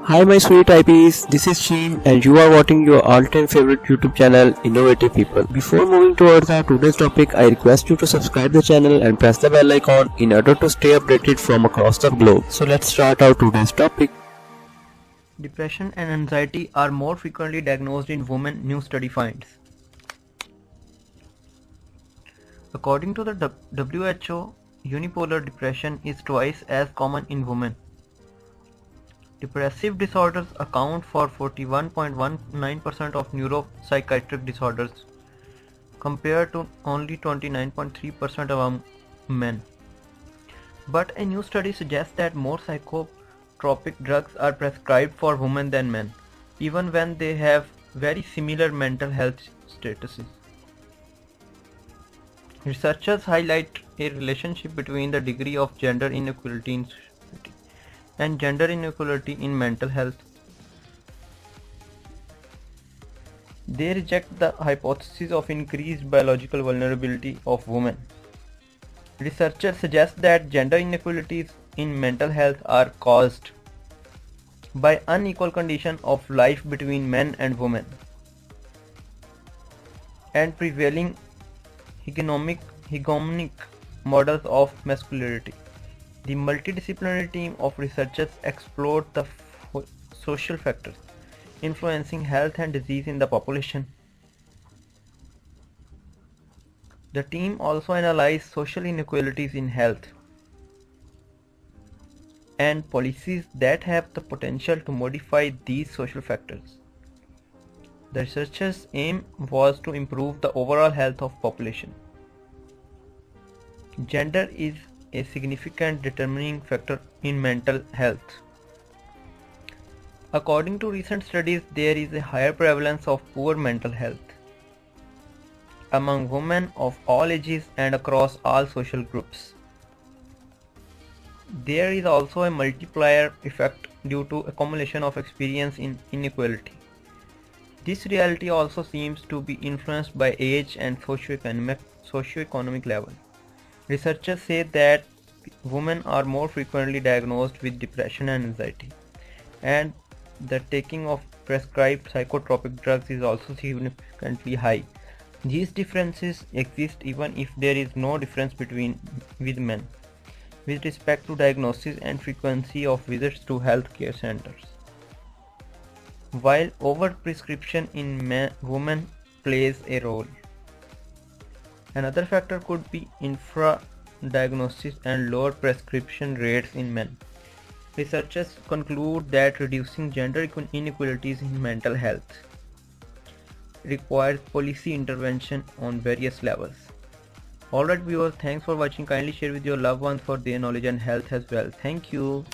Hi my sweet IPs, this is Sheen and you are watching your all-time favorite YouTube channel Innovative People. Before moving towards our today's topic, I request you to subscribe the channel and press the bell icon in order to stay updated from across the globe. So let's start our today's topic. Depression and anxiety are more frequently diagnosed in women, new study finds. According to the WHO, unipolar depression is twice as common in women. Depressive disorders account for 41.19% of neuropsychiatric disorders, compared to only 29.3% among men. But a new study suggests that more psychotropic drugs are prescribed for women than men, even when they have very similar mental health statuses. Researchers highlight a relationship between the degree of gender inequality in society and gender inequality in mental health. They reject the hypothesis of increased biological vulnerability of women. Researchers suggest that gender inequalities in mental health are caused by unequal conditions of life between men and women and prevailing hegemonic models of masculinity. The multidisciplinary team of researchers explored the social factors influencing health and disease in the population. The team also analyzed social inequalities in health and policies that have the potential to modify these social factors. The researchers' aim was to improve the overall health of population. Gender is a significant determining factor in mental health. According to recent studies, there is a higher prevalence of poor mental health among women of all ages and across all social groups. There is also a multiplier effect due to accumulation of experience in inequality. This reality also seems to be influenced by age and socioeconomic level. Researchers say that women are more frequently diagnosed with depression and anxiety, and the taking of prescribed psychotropic drugs is also significantly high. These differences exist even if there is no difference with men with respect to diagnosis and frequency of visits to healthcare centers. While overprescription in women plays a role, another factor could be infra-diagnosis and lower prescription rates in men. Researchers conclude that reducing gender inequalities in mental health requires policy intervention on various levels. Alright viewers, thanks for watching. Kindly share with your loved ones for their knowledge and health as well. Thank you.